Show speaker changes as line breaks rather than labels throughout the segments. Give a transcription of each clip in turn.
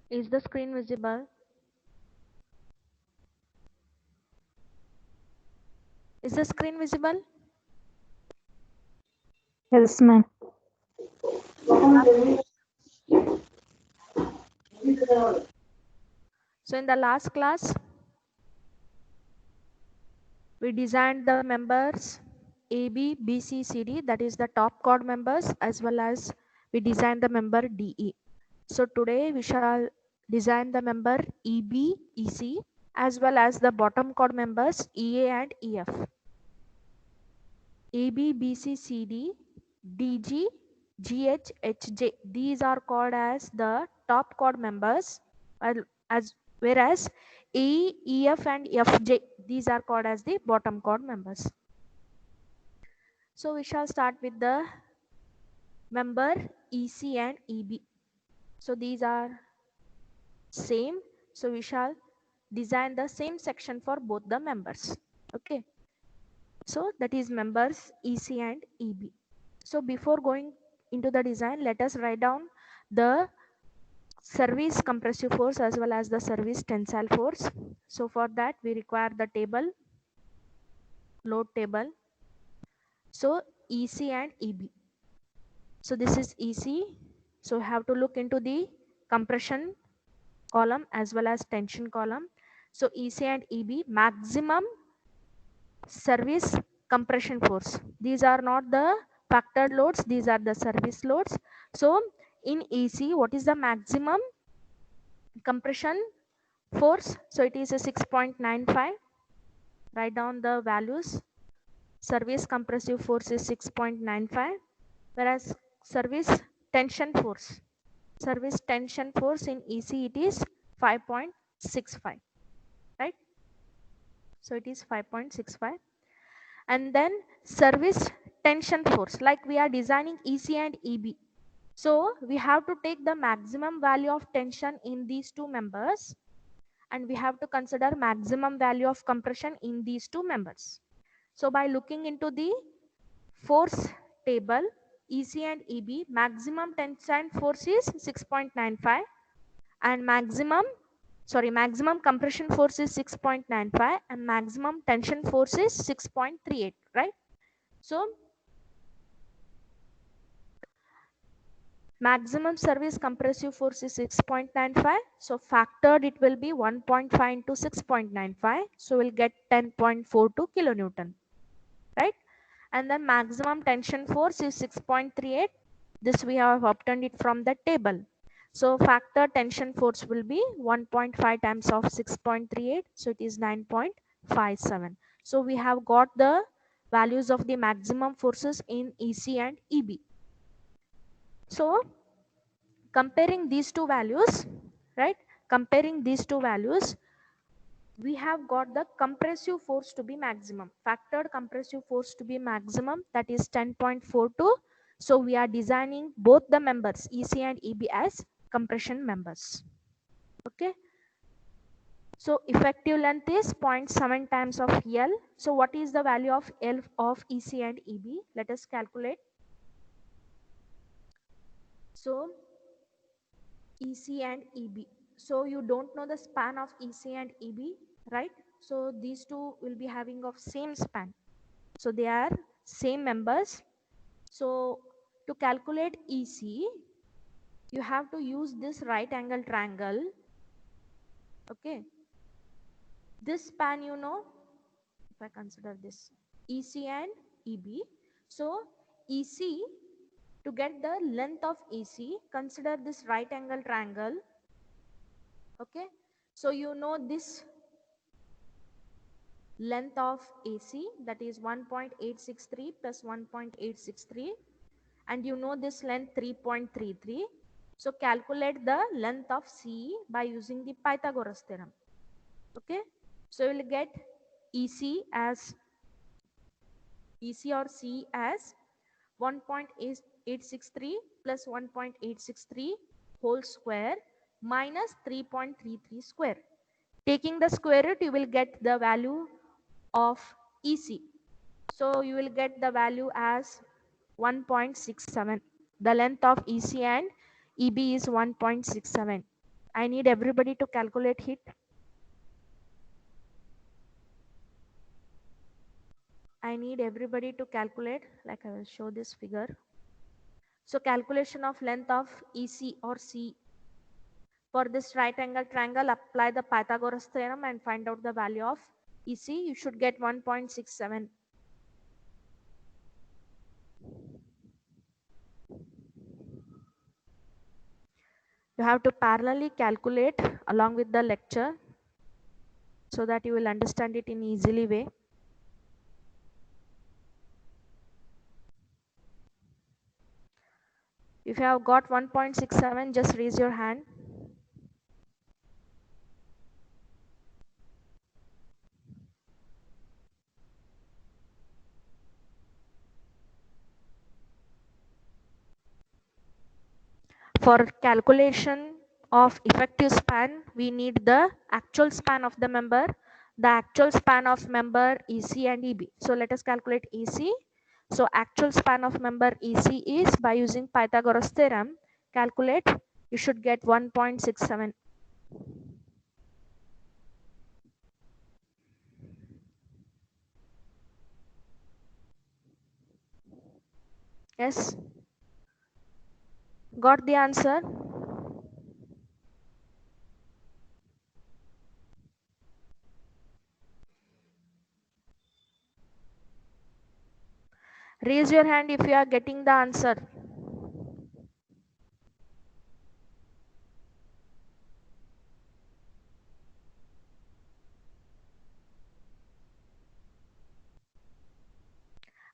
Is the screen visible? Is the screen visible?
Yes, ma'am.
So in the last class, we designed the members A, B, B, C, C, D, that is the top chord members, as well as we designed the member D, E. So today we shall design the member E, B, E, C, as well as the bottom chord members E, A and E, F. A, B, B, C, C, D, D, G, G, H, H, J. These are called as the top chord members, whereas E, E, F and F, J, these are called as the bottom chord members. So we shall start with the member EC and EB. So these are same. So we shall design the same section for both the members. Okay. So that is members EC and EB. So before going into the design, let us write down the service compressive force as well as the service tensile force. So for that we require the table, load table. So EC and EB. So this is EC. So have to look into the compression column as well as tension column. So EC and EB, maximum service compression force. These are not the factored loads, these are the service loads. So in EC, what is the maximum compression force? So it is a 6.95. Write down the values. Service compressive force is 6.95, whereas service tension force in EC it is 5.65, right? So it is 5.65. And then service tension force, like we are designing EC and EB, so we have to take the maximum value of tension in these two members, and we have to consider maximum value of compression in these two members. So by looking into the force table, EC and EB, maximum tensile force is 6.95 and maximum compression force is 6.95 and maximum tension force is 6.38, right? So maximum service compressive force is 6.95, so factored it will be 1.5 into 6.95, so we'll get 10.42 kilonewton, right? And then maximum tension force is 6.38. This we have obtained it from the table. So factor tension force will be 1.5 times of 6.38, so it is 9.57. So we have got the values of the maximum forces in EC and EB. So comparing these two values, right? Comparing these two values, we have got the compressive force to be maximum, factored compressive force to be maximum, that is 10.42. So we are designing both the members EC and EB as compression members. Okay. So effective length is 0.7 times of L. So what is the value of L of EC and EB? Let us calculate. So EC and EB. So you don't know the span of EC and EB, right? So these two will be having of same span. So they are same members. So to calculate EC, you have to use this right angle triangle. Okay. This span, you know, if I consider this EC and EB. So EC, to get the length of EC, consider this right angle triangle. Okay. So you know this length of AC, that is 1.863 plus 1.863, and you know this length 3.33. So calculate the length of CE by using the Pythagoras theorem. Okay. So you will get EC or C as 1.863 plus 1.863 whole square minus 3.33 square. Taking the square root, you will get the value of EC. So you will get the value as 1.67. The length of EC and EB is 1.67. I need everybody to calculate heat. I need everybody to calculate, like I will show this figure. So calculation of length of EC or C. For this right angle triangle, apply the Pythagoras theorem and find out the value of EC. You should get 1.67. You have to parallelly calculate along with the lecture so that you will understand it in easily way. If you have got 1.67, just raise your hand. For calculation of effective span, we need the actual span of the member. The actual span of member EC and EB. So let us calculate EC. So actual span of member EC is, by using Pythagoras theorem, calculate, you should get 1.67. Yes, got the answer? Raise your hand if you are getting the answer.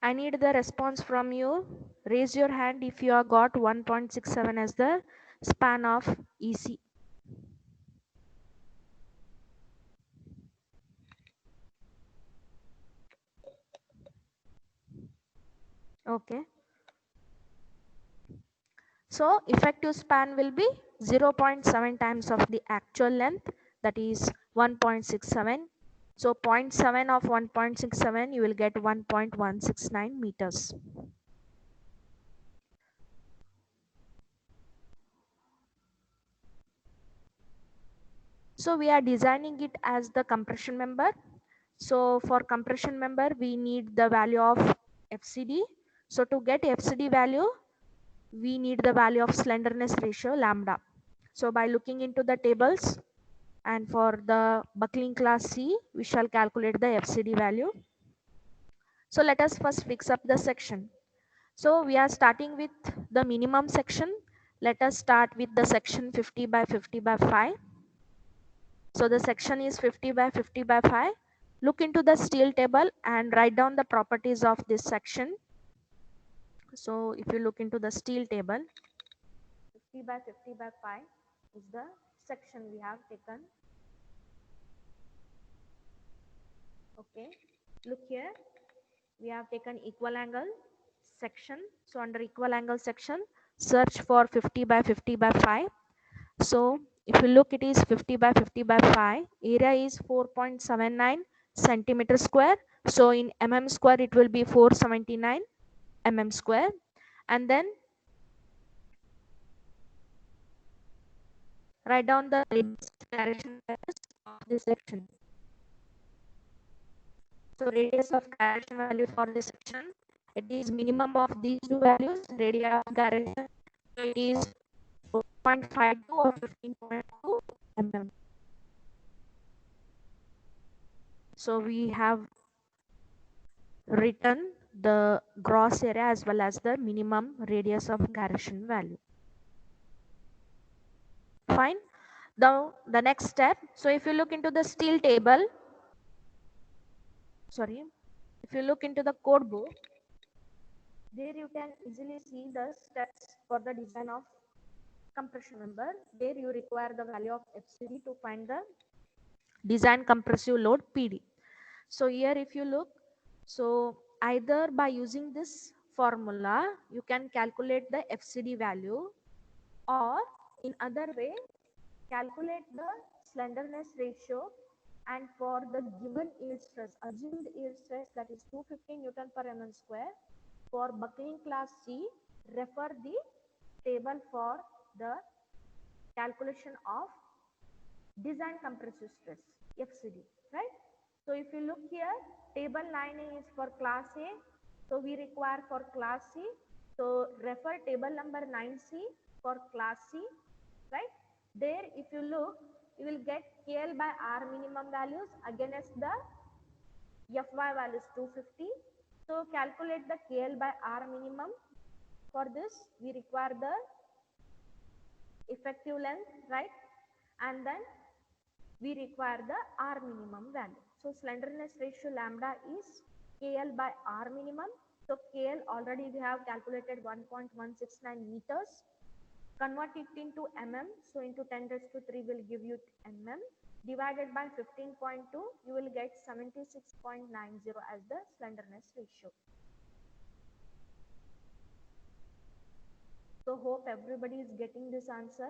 I need the response from you. Raise your hand if you have got 1.67 as the span of EC. Okay. So effective span will be 0.7 times of the actual length, that is 1.67. So 0.7 of 1.67, you will get 1.169 meters. So we are designing it as the compression member. So for compression member, we need the value of FCD. So to get FCD value, we need the value of slenderness ratio lambda. So by looking into the tables, and for the buckling class C, we shall calculate the FCD value. So let us first fix up the section. So we are starting with the minimum section. Let us start with the section 50 by 50 by 5. So the section is 50 by 50 by 5. Look into the steel table and write down the properties of this section. So if you look into the steel table, 50 by 50 by 5 is the section we have taken. Okay, look here, we have taken equal angle section. So under equal angle section, search for 50 by 50 by 5. So if you look, it is 50 by 50 by 5. Area is 4.79 centimeter square. So in mm square, it will be 479 mm square. And then write down the direction of this section. So radius of gyration value for this section, it is minimum of these two values, radius of gyration. So it is 4.52 or 15.2 mm. So we have written the gross area as well as the minimum radius of gyration value. Fine. Now the next step. So if you look into the steel table, if you look into the code book, there you can easily see the steps for the design of compression member. There you require the value of FCD to find the design compressive load PD. So here if you look, so either by using this formula, you can calculate the FCD value, or in other way, calculate the slenderness ratio, and for the given yield stress, assumed yield stress, that is 250 Newton per mm square, for buckling class C, refer the table for the calculation of design compressive stress, FCD, right? So if you look here, table 9A is for class A. So we require for class C. So refer table number 9C for class C, right? There if you look, you will get KL by R minimum values against the FY values 250. So calculate the KL by R minimum. For this, we require the effective length, right? And then we require the R minimum value. So slenderness ratio lambda is KL by R minimum. So KL already we have calculated 1.169 meters. Convert it into mm. So into 10 raised to 3 will give you mm. Divided by 15.2, you will get 76.90 as the slenderness ratio. So hope everybody is getting this answer.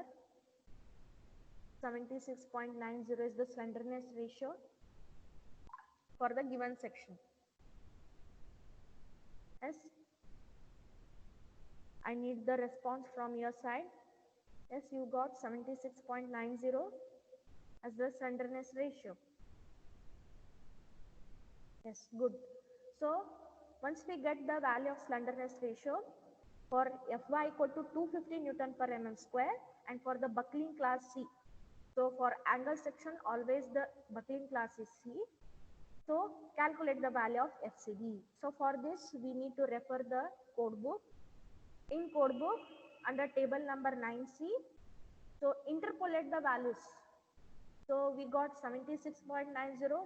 76.90 is the slenderness ratio for the given section. Yes, I need the response from your side. Yes, you got 76.90 as the slenderness ratio. Yes, good. So once we get the value of slenderness ratio for Fy equal to 250 Newton per mm square, and for the buckling class C. So for angle section, always the buckling class is C. So calculate the value of FCD. So for this, we need to refer the code book. In code book, under table number 9C, so interpolate the values. So we got 76.90.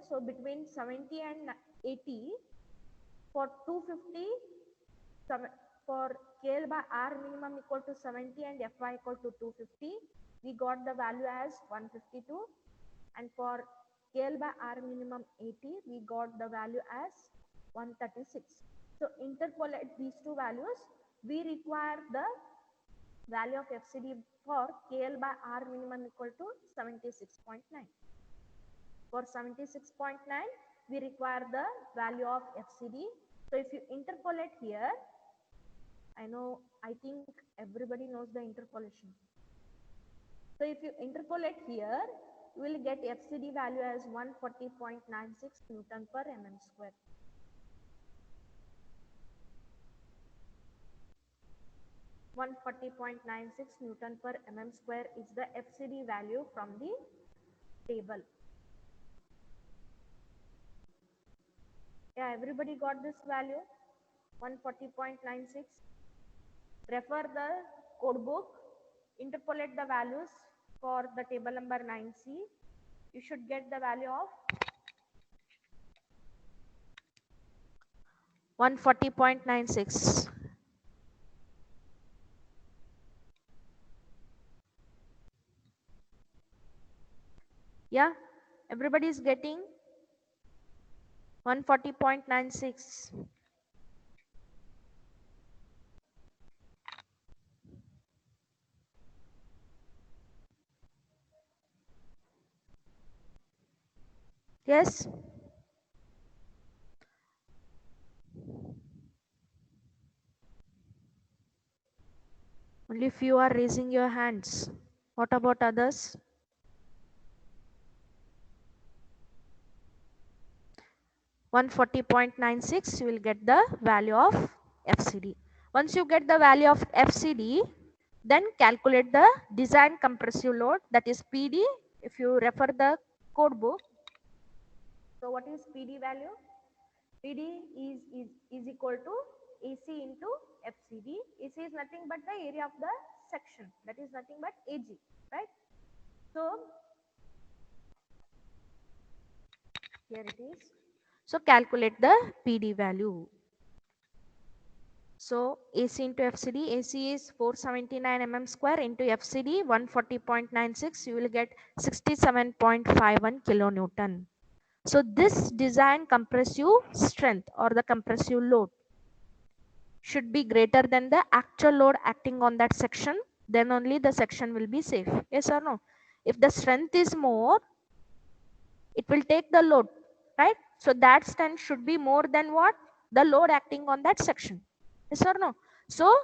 So between 70 and 80, for 250, for KL by R minimum equal to 70 and Fy equal to 250, we got the value as 152. And for KL by R minimum 80, we got the value as 136. So interpolate these two values. We require the value of FCD for KL by R minimum equal to 76.9. For 76.9, we require the value of FCD. So if you interpolate here, I think everybody knows the interpolation. So if you interpolate here, you will get FCD value as 140.96 Newton per mm square. .96 Newton per mm square is the FCD value from the table. Yeah, everybody got this value, 140.96. Refer the code book, interpolate the values for the table number 9C. You should get the value of 140.96. Yeah, everybody is getting 140.96. Yes. Only few are raising your hands. What about others? .96, you will get the value of FCD. Once you get the value of FCD, then calculate the design compressive load, that is PD. If you refer the code book, so what is PD value? PD is equal to AC into FCD. AC is nothing but the area of the section, that is nothing but AG, right? So here it is. So calculate the PD value. So AC into FCD, AC is 479 mm square into FCD 140.96, you will get 67.51 kilonewton. So this design compressive strength or the compressive load should be greater than the actual load acting on that section, then only the section will be safe. Yes or no? If the strength is more, it will take the load, right? So that strength should be more than what? The load acting on that section. Yes or no? So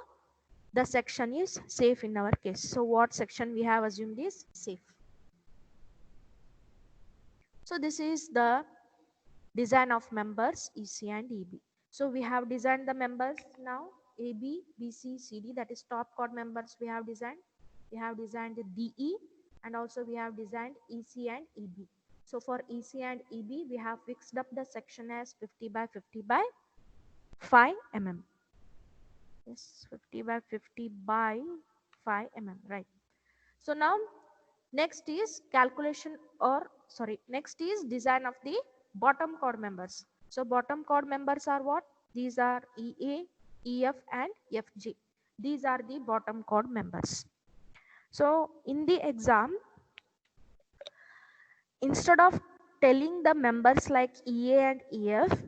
the section is safe in our case. So what section we have assumed is safe. So this is the design of members EC and EB. So we have designed the members now, AB, BC, CD, that is top chord members we have designed. We have designed the DE, and also we have designed EC and EB. So for EC and EB, we have fixed up the section as 50 by 50 by 5 mm. Yes, 50 by 50 by 5 mm, right. So now next is calculation, or sorry, next is design of the bottom chord members. So bottom chord members are what? These are EA, EF and FG. These are the bottom chord members. So in the exam, instead of telling the members like EA and EF,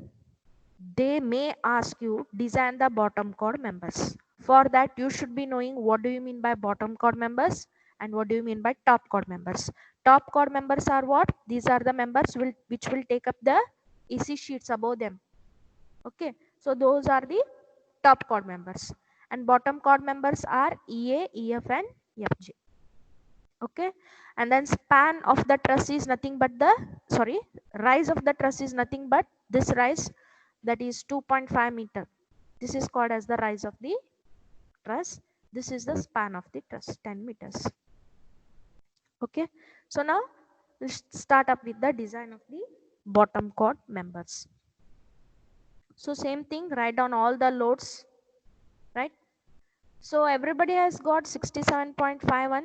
they may ask you design the bottom chord members. For that, you should be knowing what do you mean by bottom chord members and what do you mean by top chord members. Top chord members are what? These are the members which will take up the EC sheets above them. Okay, so those are the top chord members, and bottom chord members are EA, EF and FG. Okay, and then span of the truss is nothing but the, sorry, rise of the truss is nothing but this rise, that is 2.5 meter. This is called as the rise of the truss. This is the span of the truss, 10 meters. Okay, so now we'll start up with the design of the bottom chord members. So same thing, write down all the loads, right? So everybody has got 67.51.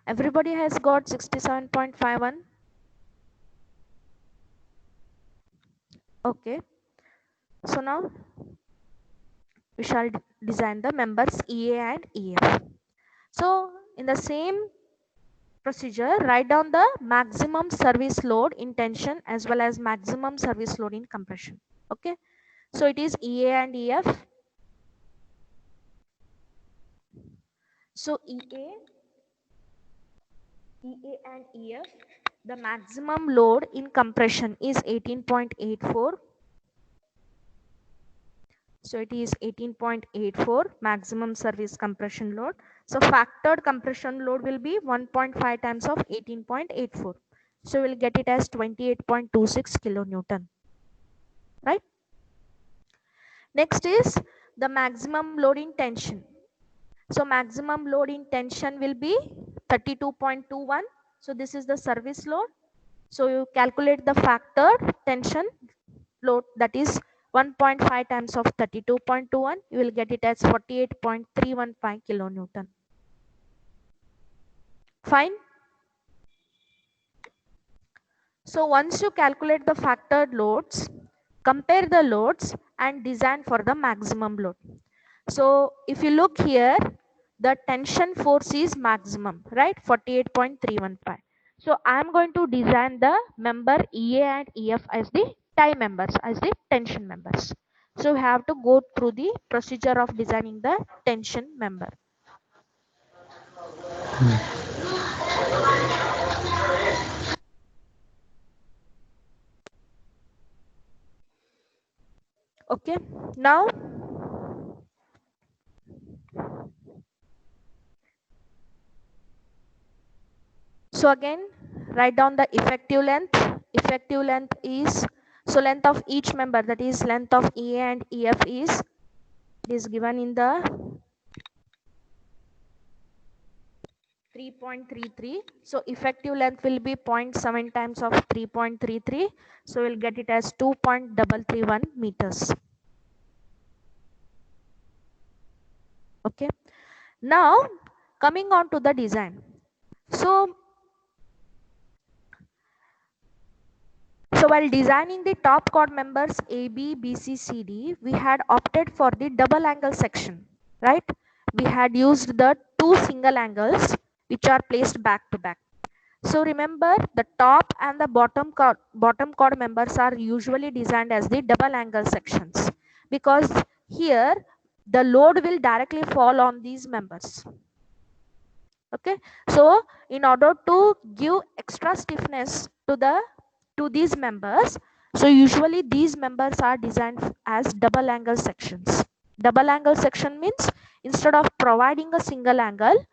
Everybody has got 67.51. Okay, so now we shall design the members EA and EF. So in the same procedure, write down the maximum service load in tension as well as maximum service load in compression. Okay, so it is EA and EF. So EA and EF, the maximum load in compression is 18.84. So it is 18.84 maximum service compression load. So factored compression load will be 1.5 times of 18.84. So we'll get it as 28.26 kilonewton, right? Next is the maximum load in tension. So maximum load in tension will be 32.21. So this is the service load. So you calculate the factored tension load, that is 1.5 times of 32.21. You will get it as 48.315 kilonewton. Fine. So once you calculate the factored loads, compare the loads and design for the maximum load. So if you look here, the tension force is maximum, right? 48.315. So I am going to design the member EA and EF as the tie members, as the tension members. So we have to go through the procedure of designing the tension member. Okay, now so again write down the effective length. Effective length is, so length of each member, that is length of EA and EF is, it is given in the 3.33. So effective length will be 0.7 times of 3.33. So we'll get it as 2.331 meters. Okay, now coming on to the design. So while designing the top chord members AB, BC, CD, we had opted for the double angle section, right? We had used the two single angles which are placed back to back. So remember, the top and the bottom chord members are usually designed as the double angle sections, because here the load will directly fall on these members. Okay, so in order to give extra stiffness to these members, so usually these members are designed as double angle sections. Double angle section means instead of providing a single angle,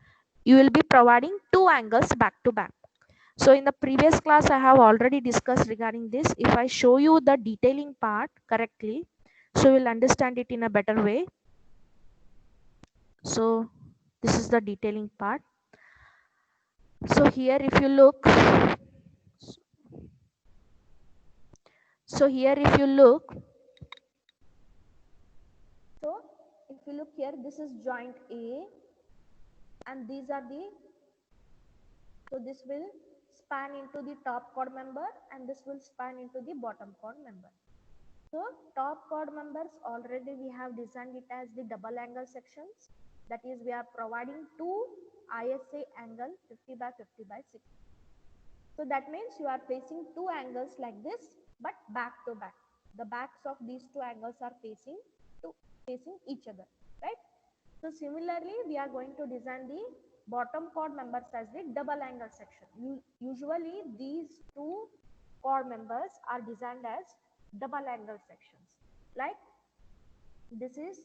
you will be providing two angles back to back. So in the previous class, I have already discussed regarding this. If I show you the detailing part correctly, so you will understand it in a better way. So this is the detailing part. So here if you look, so here if you look, so if you look here, this is joint A and these are the, so this will span into the top chord member and this will span into the bottom chord member. So top chord members already we have designed it as the double angle sections. That is, we are providing two ISA angle 50 by 50 by 60. So that means you are facing two angles like this, but back to back. The backs of these two angles are facing each other, right? So similarly, we are going to design the bottom chord members as the double angle section. Usually, these two chord members are designed as double angle sections. Like this is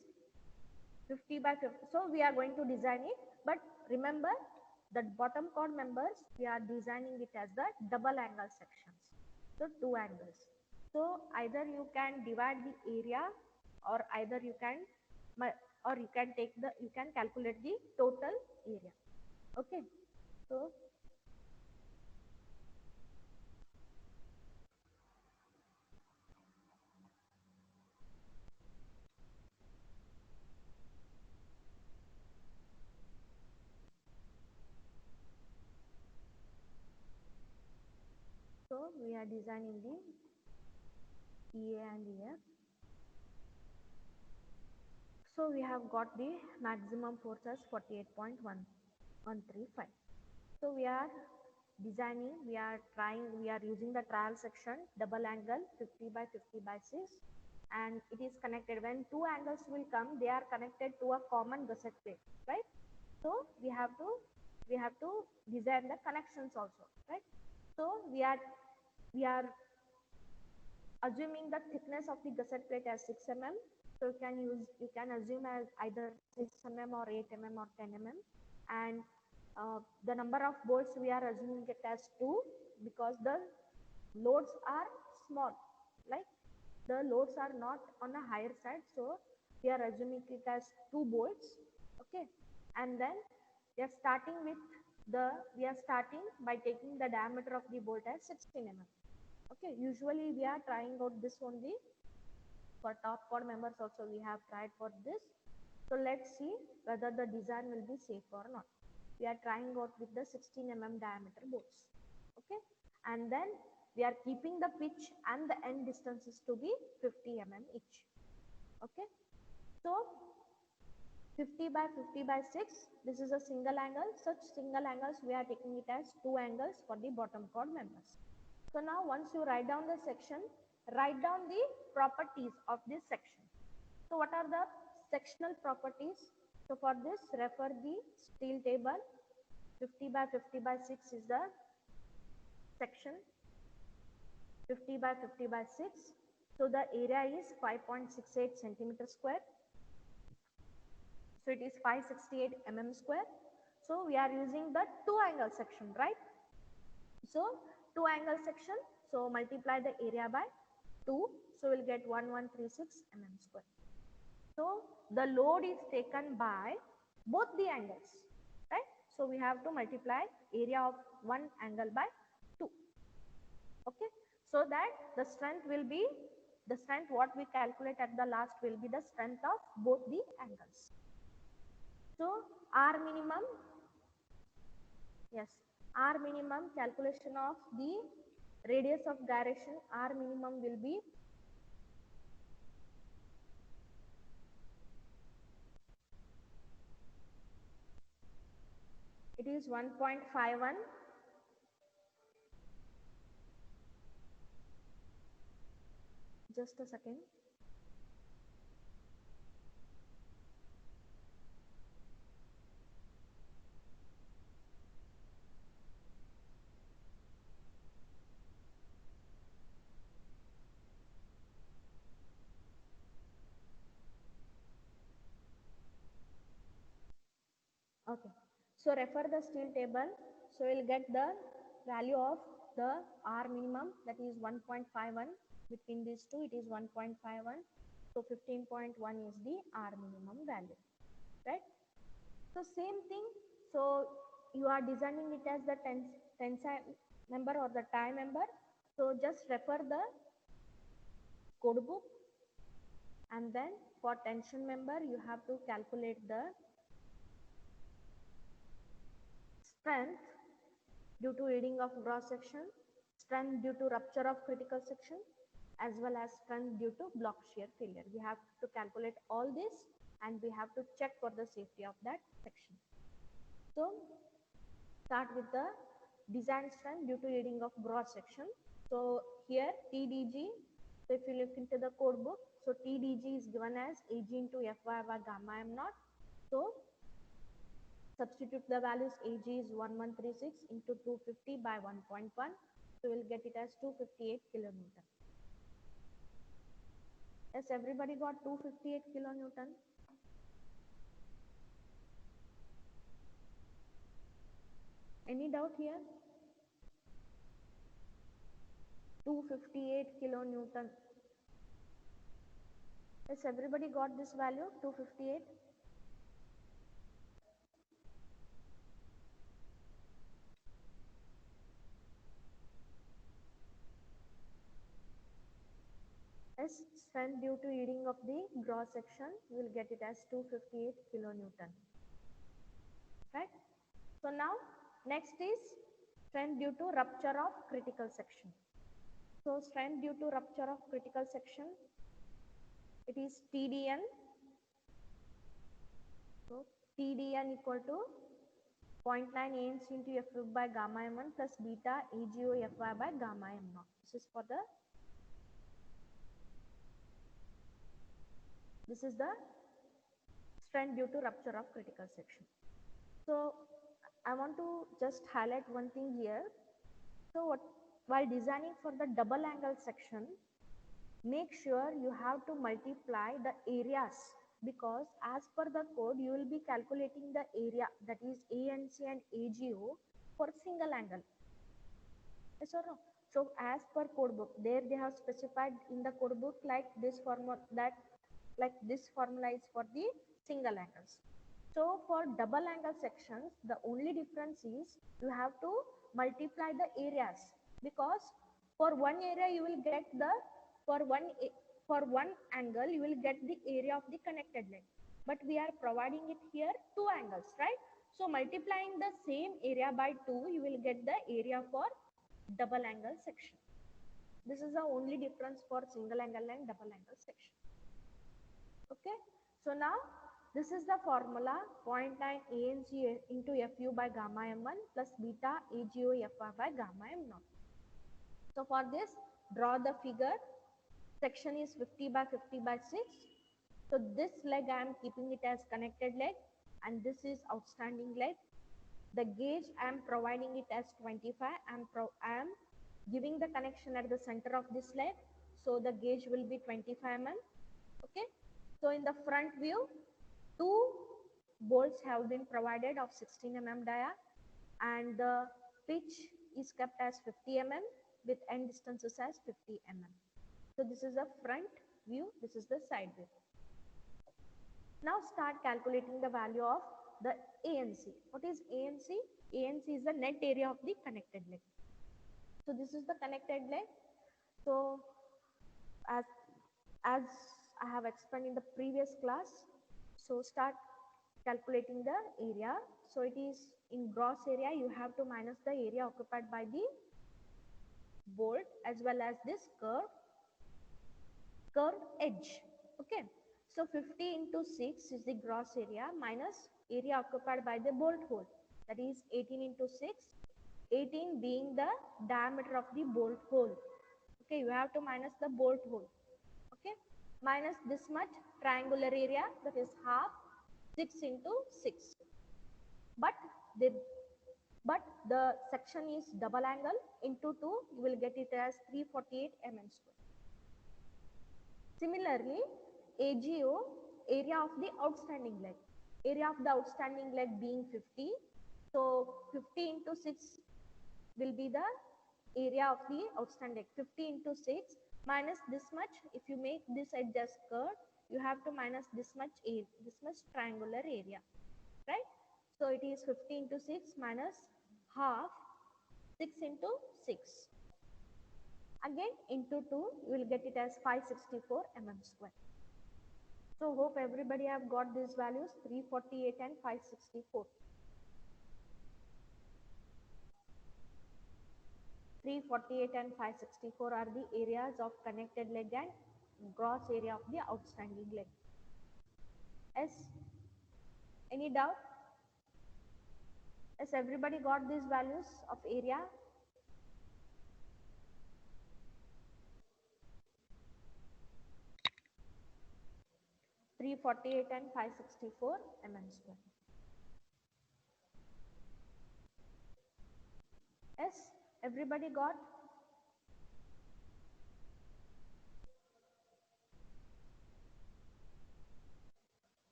50 by 50. So we are going to design it, but remember the bottom chord members, we are designing it as the double angle sections. So two angles. So either you can divide the area or either you can you can calculate the total area. Okay. So we are designing the EA and EF. So we have got the maximum force as 48.135. So we are designing, we are using the trial section, double angle 50 by 50 by 6, and it is connected. When two angles will come, they are connected to a common gusset plate, right? So we have to design the connections also, right? So we are assuming the thickness of the gusset plate as 6 mm. So you can assume as either 6 mm or 8 mm or 10 mm, and the number of bolts we are assuming it as 2 because the loads are small, like the loads are not on a higher side, so we are assuming it as 2 bolts. Okay, and then we are starting with we are starting by taking the diameter of the bolt as 16 mm. Okay, usually we are trying out this only for top chord members also, we have tried for this. So let's see whether the design will be safe or not. We are trying out with the 16 mm diameter bolts. Okay, and then we are keeping the pitch and the end distances to be 50 mm each. Okay, so 50 by 50 by 6, this is a single angle. Such single angles we are taking it as two angles for the bottom chord members. So now once you write down the section, write down the properties of this section. So what are the sectional properties? So for this, refer the steel table. 50 by 50 by 6 is the section. 50 by 50 by 6. So the area is 5.68 centimeter square. So it is 568 mm square. So we are using the two angle section, right? So two angle section. So multiply the area by 2. So we'll get 1136 mm square. So the load is taken by both the angles, right? So we have to multiply area of one angle by 2. Okay, so that the strength will be, the strength what we calculate at the last will be the strength of both the angles. So R minimum, yes, R minimum calculation of the radius of gyration, R minimum will be, it is 1.51. Just a second. Okay, So refer the steel table. So we'll get the value of the R minimum, that is 1.51. Between these two it is 1.51. So 15.1 is the R minimum value, right? So same thing. So you are designing it as the tensile member or the tie member. So just refer the code book, and then for tension member you have to calculate the strength due to reading of cross section, strength due to rupture of critical section, as well as strength due to block shear failure. We have to calculate all this and we have to check for the safety of that section. So start with the design strength due to reading of gross section. So here TDG, so if you look into the code book, so TDG is given as Ag into Fy by gamma m naught. So substitute the values. Ag is 1136 into 250 by 1.1. So we'll get it as 258 kilonewton. Yes, everybody got 258 kilonewton? Any doubt here? 258 kilonewton. Yes, everybody got this value, 258? Yes, strength due to reading of the gross section, we will get it as 258 kilonewton. Right? So now, next is strength due to rupture of critical section. So strength due to rupture of critical section, it is TDN. So TDN equal to 0.9 ANC into Fu by gamma m1 plus beta AGO Fy by gamma m0. This is the strength due to rupture of critical section. So I want to just highlight one thing here. So while designing for the double angle section, make sure you have to multiply the areas, because as per the code you will be calculating the area, that is ANC and AGO, for single angle. Yes or no? So as per code book, there they have specified in the code book like this formula, that like this formula is for the single angles. So for double angle sections, the only difference is you have to multiply the areas, because for one area you will get the, for one angle you will get the area of the connected leg, but we are providing it here two angles, right? So multiplying the same area by 2, you will get the area for double angle section. This is the only difference for single angle and double angle section. Okay, so now this is the formula, 0.9 ANC into Fu by gamma m1 plus beta AGO Fy by gamma m0. So for this, draw the figure. Section is 50 by 50 by 6. So this leg I am keeping it as connected leg, and this is outstanding leg. The gauge I am providing it as 25. I am giving the connection at the center of this leg, so the gauge will be 25 mm. Okay, so in the front view, two bolts have been provided of 16 mm dia, and the pitch is kept as 50 mm with end distances as 50 mm. So this is the front view, this is the side view. Now start calculating the value of the ANC. What is ANC? ANC is the net area of the connected leg. So this is the connected leg. So as I have explained in the previous class, so start calculating the area. So it is in gross area, you have to minus the area occupied by the bolt as well as this curved edge. Okay, so 50 into 6 is the gross area minus area occupied by the bolt hole, that is 18 into 6, 18 being the diameter of the bolt hole. Okay, you have to minus the bolt hole. Okay, minus this much triangular area, that is half, 6 into 6. But the section is double angle, into 2 you will get it as 348 mm square. Similarly, AGO, area of the outstanding leg, area of the outstanding leg being 50, So 50 into 6 will be the area of the outstanding. 50 into 6 minus this much. If you make this edge as curved, you have to minus this much triangular area, right? So it is 50 into 6 minus half 6 into 6. Again into 2, you will get it as 564 mm square. So hope everybody have got these values, 348 and 564. 348 and 564 are the areas of connected leg and gross area of the outstanding leg. Yes? Any doubt? Yes, everybody got these values of area? 348 and 564 mm square. Yes, everybody got?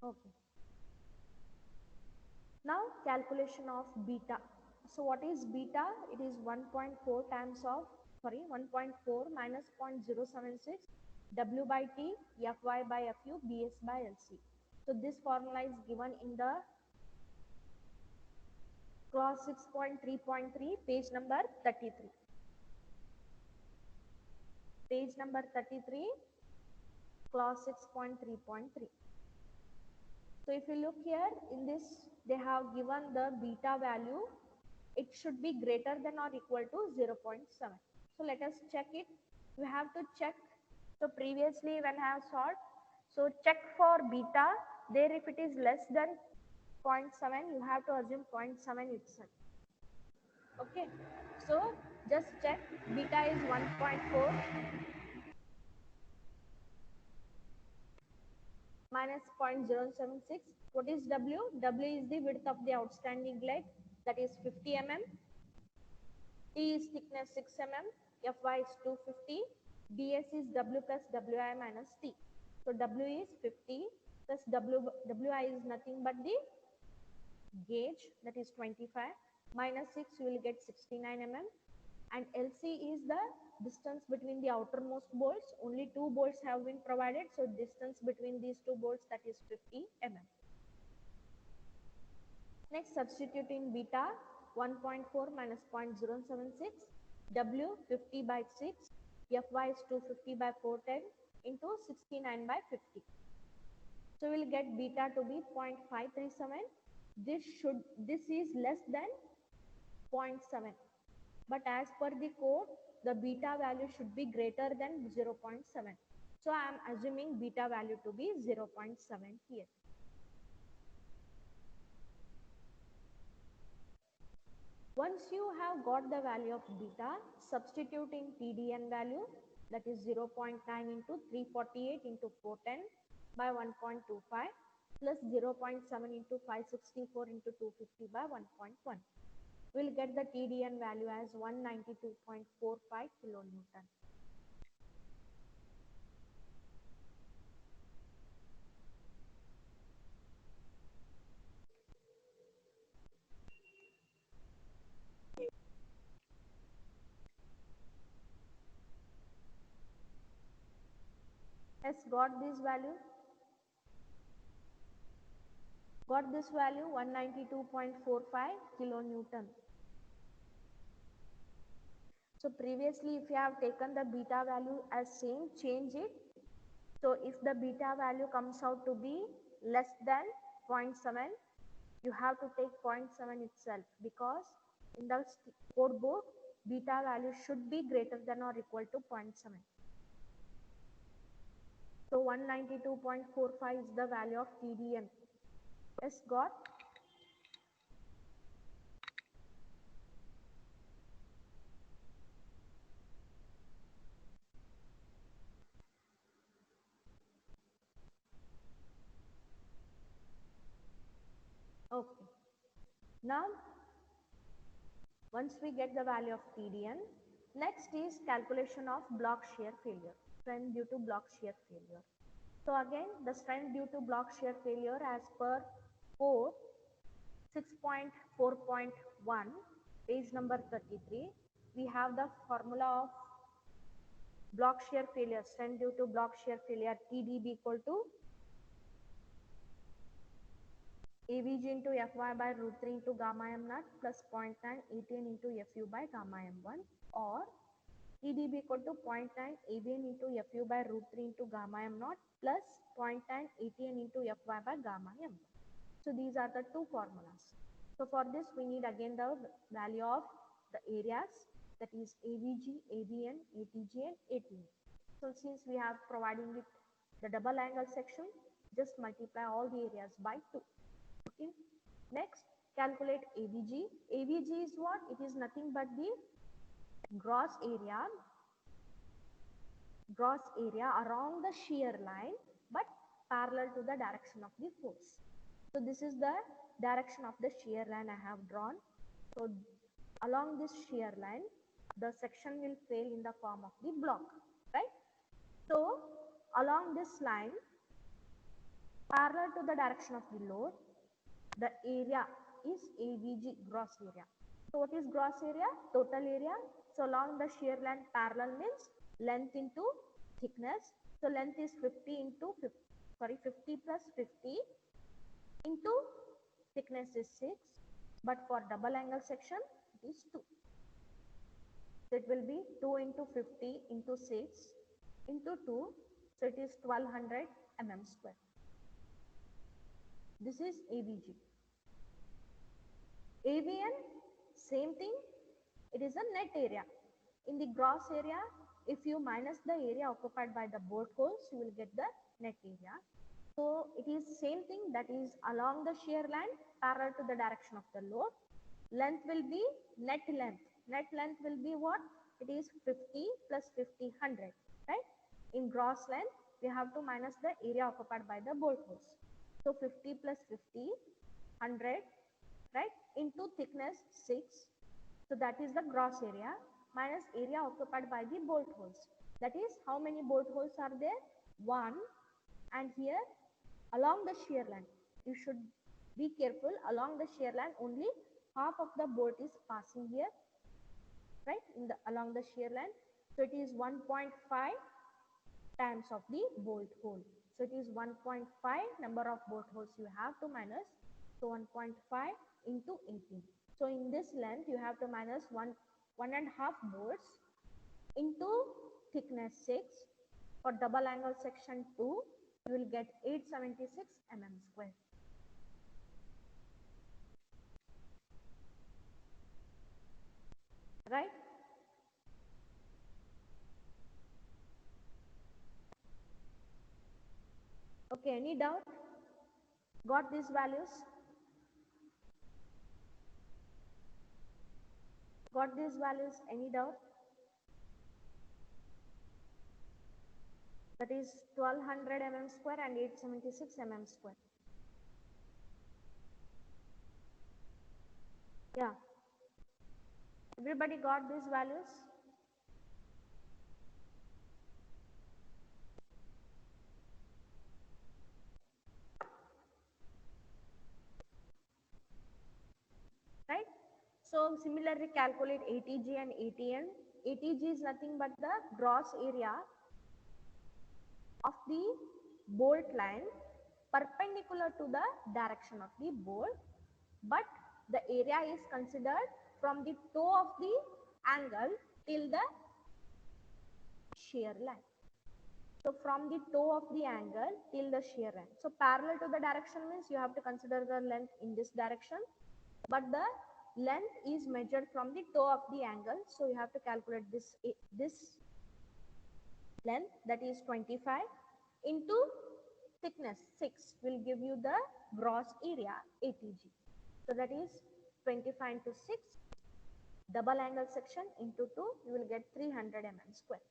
Okay. Now calculation of beta. So what is beta? It is 1.4 times of, 1.4 minus 0.076 W by T, Fy by Fu, Bs by Lc. So this formula is given in the clause 6.3.3, page number 33. Page number 33, clause 6.3.3. So if you look here in this, they have given the beta value. It should be greater than or equal to 0.7. So let us check it. We have to check. So previously when I have solved, so check for beta. There if it is less than 0.7, you have to assume 0.7 itself. Okay. So just check. Beta is 1.4 minus 0.076. What is W? W is the width of the outstanding leg, that is 50 mm. T is thickness 6 mm. Fy is 250. Bs is W plus Wi minus T. So W is 50 plus Wi is nothing but the gauge, that is 25. Minus 6, you will get 69 mm. And LC is the distance between the outermost bolts. Only 2 bolts have been provided. So distance between these 2 bolts, that is 50 mm. Next, substituting beta, 1.4 minus 0.076, W 50 by 6, Fy is 250 by 410 into 69 by 50. So we'll get beta to be 0.537. This is less than 0.7. But as per the code, the beta value should be greater than 0.7. So I am assuming beta value to be 0.7 here. Once you have got the value of beta, substituting TDN value, that is 0.9 into 348 into 410 by 1.25 plus 0.7 into 564 into 250 by 1.1. We'll get the TDN value as 192.45 kilonewton. Has got this value? Got this value 192.45 kilonewton. So previously if you have taken the beta value as same, change it. So if the beta value comes out to be less than 0.7, you have to take 0.7 itself, because in the code book beta value should be greater than or equal to 0.7. So 192.45 is the value of TDN. Yes, got? Okay. Now, once we get the value of TDN, next is calculation of block shear failure, strength due to block shear failure. So again, the strength due to block shear failure as per code 6.4.1, page number 33. We have the formula of block shear failure, strength due to block shear failure, TDB equal to AVG into Fy by root 3 into gamma m naught plus 0.9 ATN into Fu by gamma m1, or TDB equal to 0.9 AVN into Fu by root 3 into gamma m naught plus 0.9 ATN into Fy by gamma m1. So these are the two formulas. So for this we need again the value of the areas, that is AVG, AVN, ATG and ATN. So since we have providing it the double angle section, just multiply all the areas by 2. Okay. Next, calculate AVG. AVG is what? It is nothing but the gross area around the shear line but parallel to the direction of the force. So this is the direction of the shear line I have drawn. So along this shear line, the section will fail in the form of the block, right? So along this line, parallel to the direction of the load, the area is AVG, gross area. So what is gross area? Total area. So along the shear line parallel means length into thickness. So length is 50 into 50 plus 50 into thickness is 6. But for double angle section it is 2. So it will be 2 into 50 into 6 into 2. So it is 1200 mm square. This is AVG. AVN, same thing, it is a net area. In the gross area, if you minus the area occupied by the bolt holes, you will get the net area. So it is same thing, that is along the shear line parallel to the direction of the load. Length will be net length. Net length will be what? It is 50 plus 50, 100, right? In gross length, we have to minus the area occupied by the bolt holes. So 50 plus 50, 100, right, into thickness 6. So that is the gross area minus area occupied by the bolt holes. That is how many bolt holes are there? 1. And here along the shear line, you should be careful, along the shear line only half of the bolt is passing here, right, in the along the shear line. So it is 1.5 times of the bolt hole. So it is 1.5 number of bolt holes you have to minus. So 1.5 into 18. So in this length you have to minus 1.5 bolts into thickness 6. For double angle section 2, you will get 876 mm square. Right? Okay, any doubt? Got these values? Got these values? Any doubt? That is 1200 mm square and 876 mm square. Yeah. Everybody got these values? Right? So similarly calculate ATG and ATN. ATG is nothing but the gross area of the bolt line perpendicular to the direction of the bolt, but the area is considered from the toe of the angle till the shear line. So from the toe of the angle till the shear line. So parallel to the direction means you have to consider the length in this direction, but the length is measured from the toe of the angle. So you have to calculate this length, that is 25 into thickness 6 will give you the gross area ATG. So that is 25 into 6, double angle section into 2, you will get 300 mm square.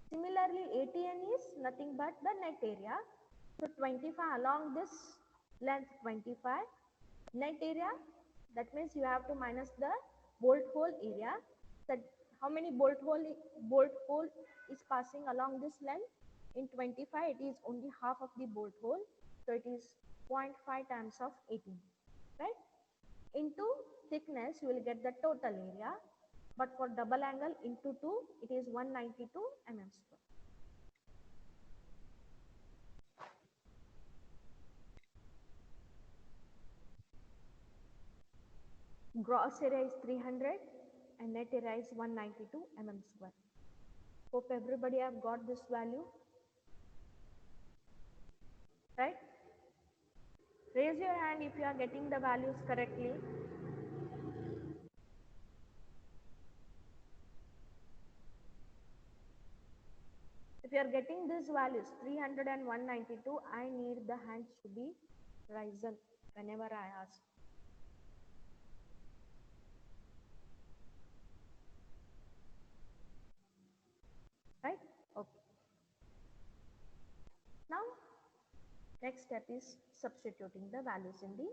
Similarly, ATN is nothing but the net area. So 25 along this length 25, net area, that means you have to minus the bolt hole area. That how many bolt hole is passing along this length? In 25 it is only half of the bolt hole, so it is 0.5 times of 18, right? Into thickness you will get the total area, but for double angle into 2 it is 192 mm square. Gross area is 300 and net area is 192 mm square. Hope everybody have got this value, right? Raise your hand if you are getting the values correctly. If you are getting these values 300 and 192, I need the hands to be risen whenever I ask. Right? Okay. Now, next step is substituting the values in the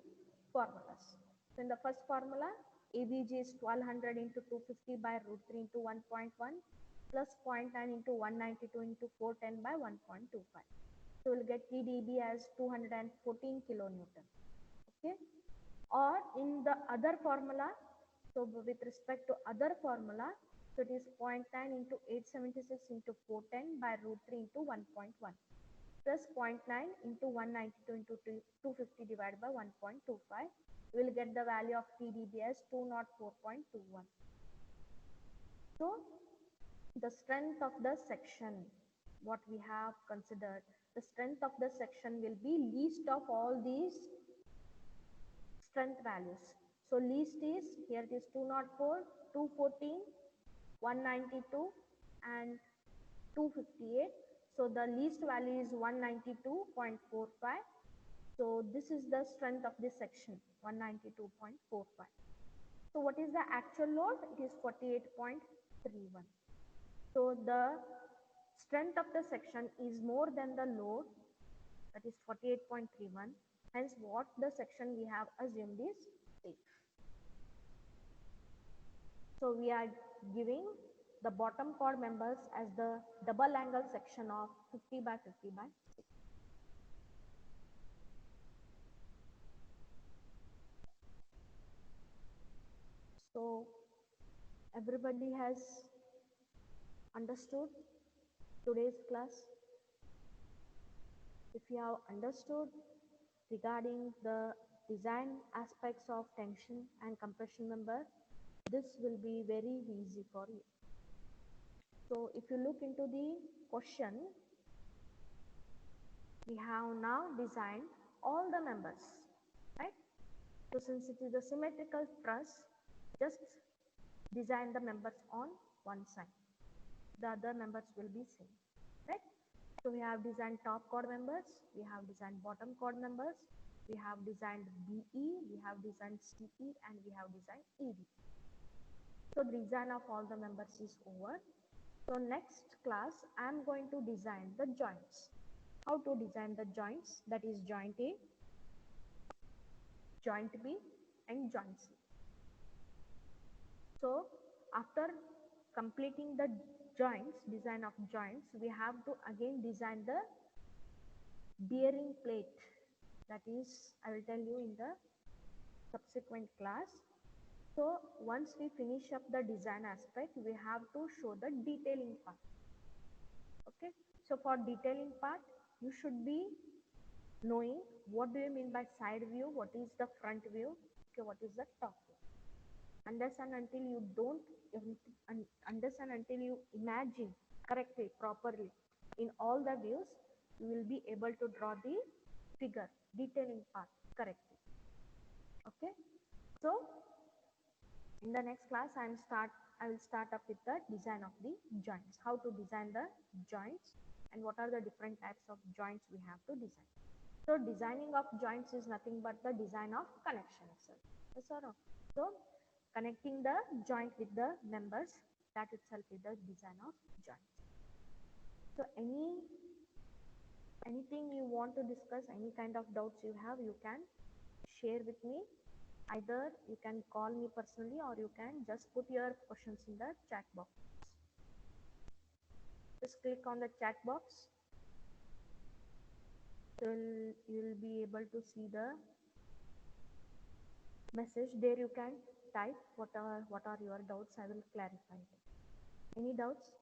formulas. So in the first formula, ABG is 1200 into 250 by root 3 into 1.1 plus 0.9 into 192 into 410 by 1.25. So we'll get TDB as 214 kilonewton. Okay. Or in the other formula, so with respect to other formula, so it is 0.9 into 876 into 410 by root 3 into 1.1 plus 0.9 into 192 into 250 divided by 1.25. We will get the value of TDB as 204.21. So the strength of the section, what we have considered, the strength of the section will be least of all these strength values. So least is, here it is 204, 214, 192 and 258. So the least value is 192.45. So this is the strength of this section, 192.45. So what is the actual load? It is 48.31. So the strength of the section is more than the load, that is 48.31. Hence what the section we have assumed is safe. So we are giving the bottom chord members as the double angle section of 50 by 50 by 6. So everybody has understood today's class. If you have understood regarding the design aspects of tension and compression member, this will be very easy for you. So if you look into the question, we have now designed all the members, right? So since it is a symmetrical truss, just design the members on one side. The other members will be same, right? So we have designed top chord members, we have designed bottom chord members, we have designed BE, we have designed CE, and we have designed ED. So the design of all the members is over. So next class, I am going to design the joints. How to design the joints, that is joint A, joint B, and joint C. So after completing the joints, design of joints, we have to again design the bearing plate. That is, I will tell you in the subsequent class. So once we finish up the design aspect, we have to show the detailing part. Okay. So for detailing part, you should be knowing what do you mean by side view, what is the front view, okay, what is the top view. Understand until you don't understand until you imagine correctly, properly in all the views, you will be able to draw the figure, detailing part correctly. Okay. So in the next class, I will start up with the design of the joints, how to design the joints and what are the different types of joints we have to design. So designing of joints is nothing but the design of connection itself. Yes or no? So connecting the joint with the members, that itself is the design of joints. So anything you want to discuss, any kind of doubts you have, you can share with me. Either you can call me personally or you can just put your questions in the chat box. Just click on the chat box. So you'll be able to see the message. There you can type what are your doubts. I will clarify it. Any doubts?